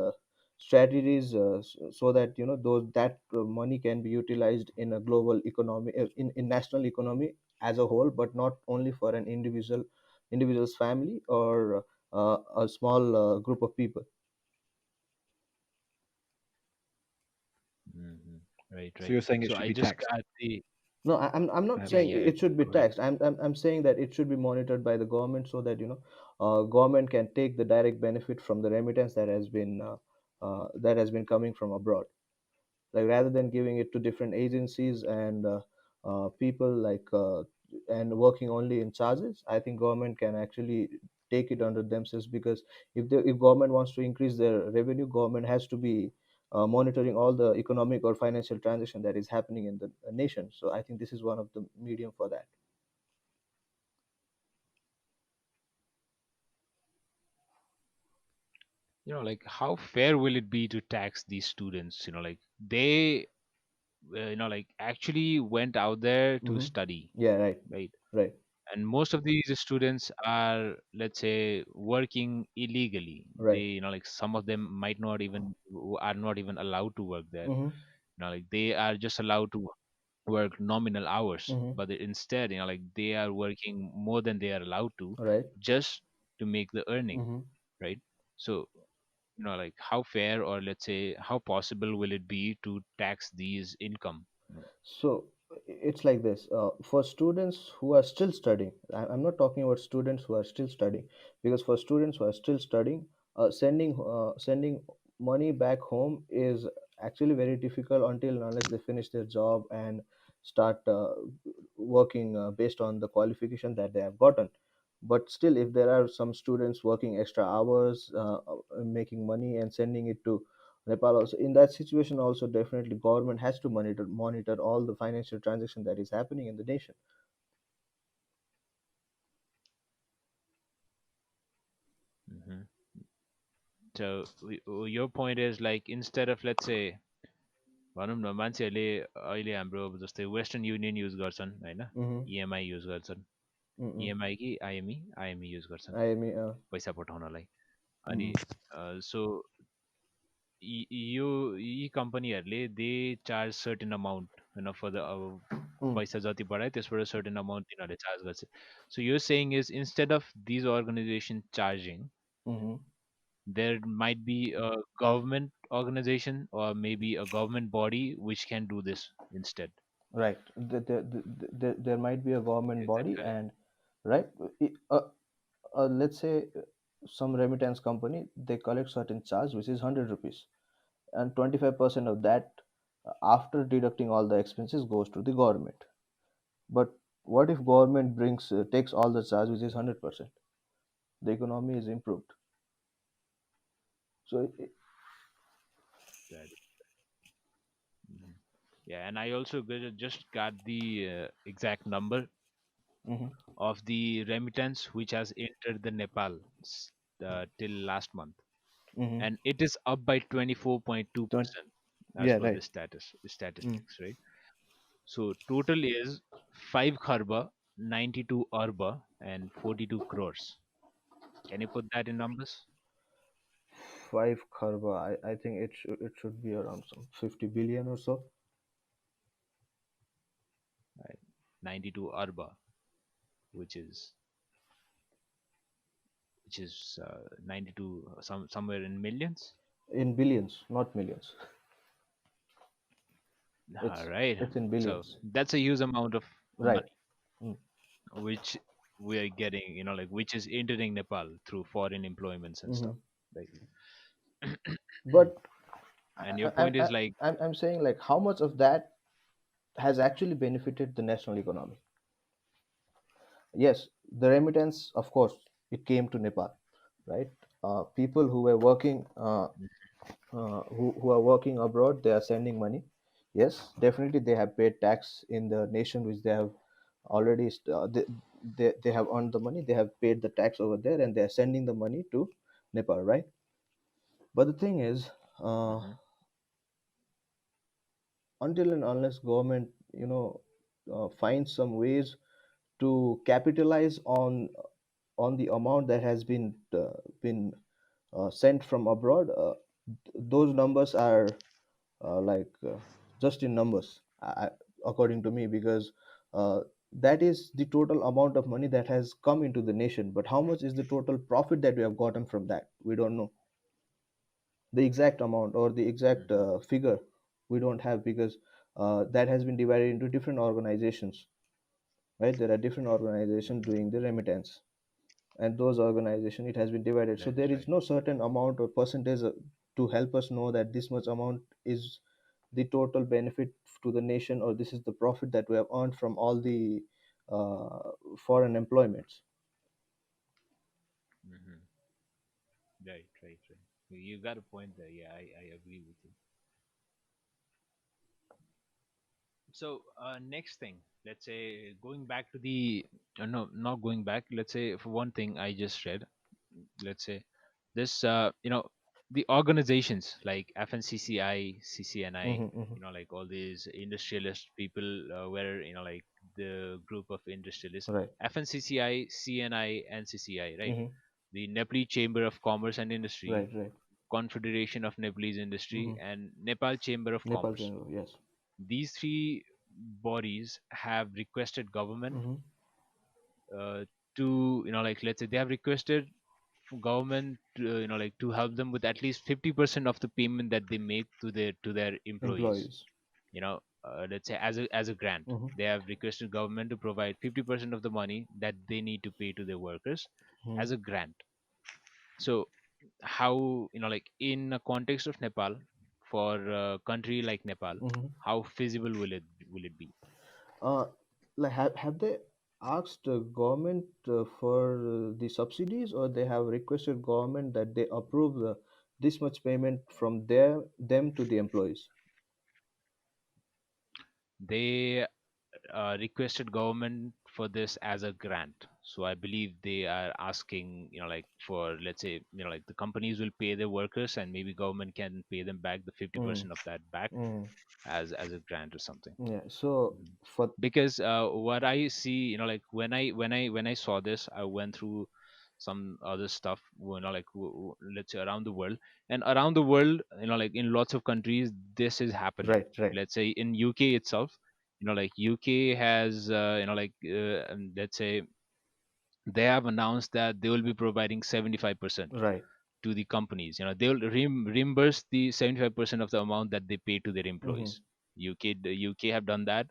strategies, so that those that money can be utilized in a global economy, in national economy as a whole, but not only for an individual's family or a small group of people. Hmm. Right, So right. you're saying it So should I be just taxed? got the. No, I'm not Yeah, saying yeah, yeah. it should be Go ahead. taxed. I'm saying that it should be monitored by the government, so that government can take the direct benefit from the remittance that has been coming from abroad. Like, rather than giving it to different agencies and people, like, and working only in charges, I think government can actually take it under themselves. Because if government wants to increase their revenue, government has to be monitoring all the economic or financial transaction that is happening in the nation. So I think this is one of the medium for that. Like how fair will it be to tax these students? Like they, like actually went out there to Hmm. study, Yeah, right. right? Right. And most of these students are, let's say, working illegally. Right. They, like some of them might not even are not even allowed to work there. Hmm. Like they are just allowed to work nominal hours, Hmm. but instead, like they are working more than they are allowed to, Right. just to make the earning, Hmm. right? So, like how fair, or let's say how possible will it be to tax these income? So it's like this. For students who are still studying, I'm not talking about students who are still studying, because for students who are still studying, sending money back home is actually very difficult until and unless they finish their job and start working based on the qualification that they have gotten. But still, if there are some students working extra hours, making money and sending it to Nepal also, in that situation also, definitely government has to monitor all the financial transaction that is happening in the nation. Hmm. So your point is, like, instead of, let's say, भनौँ न मान्छेहरूले अहिले हाम्रो अब जस्तै western union use गर्छन् होइन, Mm-hmm. EMI use गर्छन्, Mm-mm. इएमआई कि आइएमई आइएमई युज गर्छन् I mean, पैसा पठाउनलाई. अनि mm-hmm. So yo companyहरूले they charge certain amount, for the Mm, पैसा जति बढायो त्यसबाट certain amount तिनीहरूले charge गर्छ. So you're saying is instead of these organizations charging, mm-hmm. there might be a government organization or maybe a government body which can do this instead. Right. There might be a government Is that body, correct? and right. Let's say some remittance company, they collect certain charge which is 100 rupees, and 25% of that, after deducting all the expenses, goes to the government. But what if government brings takes all the charge which is 100%? The economy is improved. So That is, mhm. Yeah, and I also just got the exact number mhm, of the remittance which has entered the Nepal till last month, mhm. and it is up by Don't, 24% as yeah, per right. the Mm. statistics, right? So total is 5 kharba, 92 arba, and 42 crores. Can you put that in numbers? 5 kharba. I think it should be around some 50 billion or so. Right. 92 arba, which is 92 somewhere in millions. In billions, not millions. All It's right. it's in So billions. that's a huge amount of Right. money Mm. which we are getting, like which is entering Nepal through foreign employments and Hmm. stuff. Like, But and your I'm point is like, I'm saying, like, how much of that has actually benefited the national economy? Yes, the remittance, of course, it came to Nepal, right? People who were working, who are working abroad, they are sending money. Yes, definitely they have paid tax in the nation which they have already they have earned the money. They have paid the tax over there, and they are sending the money to Nepal, right? But the thing is, uh, mhm, until and unless government, finds some ways to capitalize on the amount that has been sent from abroad, those numbers are, like, just in numbers, according to me, because uh, that is the total amount of money that has come into the nation. But how much is the total profit that we have gotten from that? We don't know the exact amount, or the exact mhm, figure. We don't have, because that has been divided into different organizations, right? There are different organizations mhm. doing the remittance, and those organization, it has been divided, so That is there is right. no certain amount or percentage to help us know that this much amount is the total benefit to the nation, or this is the profit that we have earned from all the uh, foreign employments. Hmm. Right, right, right. You got a point there. Yeah, I agree with you. So, next thing, let's say going back to the, no, not going back. Let's say for one thing I just read, let's say this, the organizations like FNCCI, CCNI, Hmm. Hmm. like all these industrialist people, where, like the group of industrialists, Right. FNCCI, CNI, and CCI, right? Hmm. The Nepali Chamber of Commerce and Industry, Right. Right. Confederation of Nepalese Industry, Hmm. and Nepal Chamber of Nepal Commerce. general, yes. These three bodies have requested government, Hmm. uh, to, like let's say they have requested government to, like to help them with at least 50% of the payment that they make to their employees. Employees. Let's say as a grant, Hmm. they have requested government to provide 50% of the money that they need to pay to their workers Hmm. as a grant. So how, like in a context of Nepal, for a country like Nepal, Hmm. how feasible will it be? Uh, like, have they asked government for the subsidies, or they have requested government that they approve this much payment from them to the employees? They requested government for this as a grant. So I believe they are asking, like for, let's say, like the companies will pay their workers and maybe government can pay them back the Mm, 50% of that back mm, as a grant or something. yeah. So Mhm. for Because what I see, like when I saw this, I went through some other stuff, like let's say around the world. And around the world, like in lots of countries, this is happening. Right, right. Let's say in UK itself, like UK has let's say they have announced that they will be providing 75% Right. to the companies. They will reimburse the 75% of the amount that they pay to their Mm-hmm. employees. The UK have done that.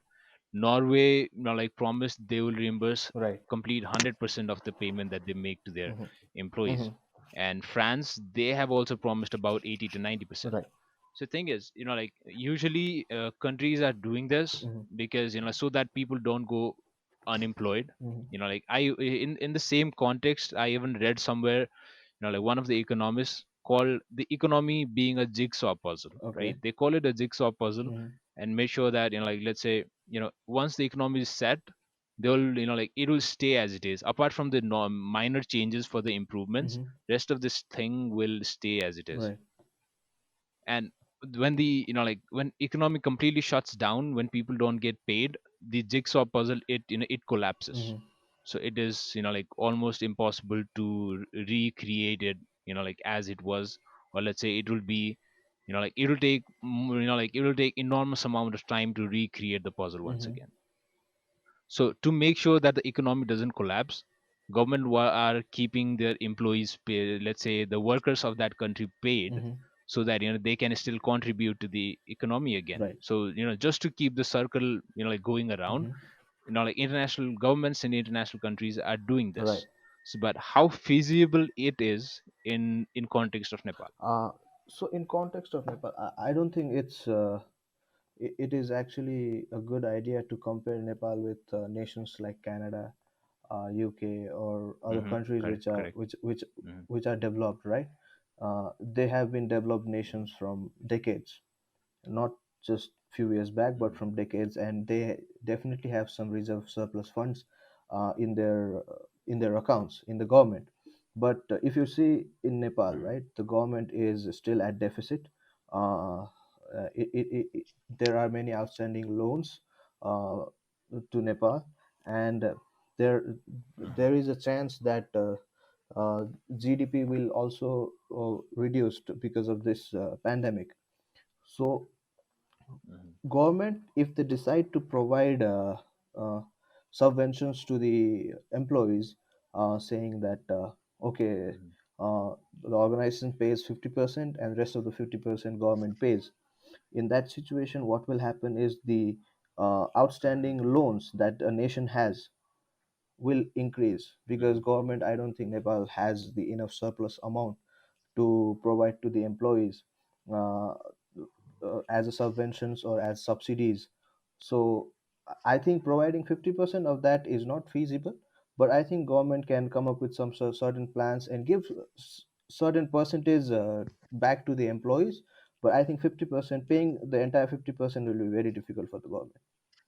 Norway, like promised they will reimburse Right. complete 100% of the payment that they make to their Mm-hmm. employees. Mm-hmm. And France, they have also promised about 80 to 90%. Right. So thing is, like usually countries are doing this Mm-hmm. because so that people don't go unemployed. Mm-hmm. Like I in the same context, I even read somewhere, like one of the economists called the economy being a jigsaw puzzle, Okay. right? They call it a jigsaw puzzle, Mm-hmm. and make sure that like let's say once the economy is set, they'll like it will stay as it is. Apart from the minor changes for the improvements, Mm-hmm. rest of this thing will stay as it is. Right. And when the like when economy completely shuts down, when people don't get paid, the jigsaw puzzle, it collapses. Mm-hmm. So it is like almost impossible to recreate it like as it was. Or let's say it will be like it will take like it will take enormous amount of time to recreate the puzzle once Mm-hmm. again. So to make sure that the economy doesn't collapse, government are keeping their employees pay, let's say the workers of that country paid, Mm-hmm. so that they can still contribute to the economy again. Right. So just to keep the circle like going around, Mm-hmm. like international governments in international countries are doing Right. this. So, but how feasible it is in context of Nepal? Uh, so in context of Nepal, I don't think it is actually a good idea to compare Nepal with nations like Canada, UK, or other countries Correct, which are correct. Hmm. which are developed, right? They have been developed nations from decades, not just few years back, but Hmm. from decades, and they definitely have some reserve surplus funds in their accounts in the government. But if you see in Nepal, Hmm. right, the government is still at deficit. Uh, there are many outstanding loans uh, to Nepal, and there is a chance that GDP will also reduced because of this pandemic. So Hmm. government, if they decide to provide uh, subventions to the employees, saying that okay, Hmm. uh, the organization pays 50% and rest of the 50% government pays. In that situation, what will happen is the Hmm. outstanding loans that a nation has will increase, because Hmm. government, I don't think Nepal has the enough surplus amount to provide to the employees uh, as a subventions or as subsidies. So I think providing 50% of that is not feasible, but I think government can come up with some certain plans and give certain percentage back to the employees. But I think 50%, paying the entire 50% will be very difficult for the government.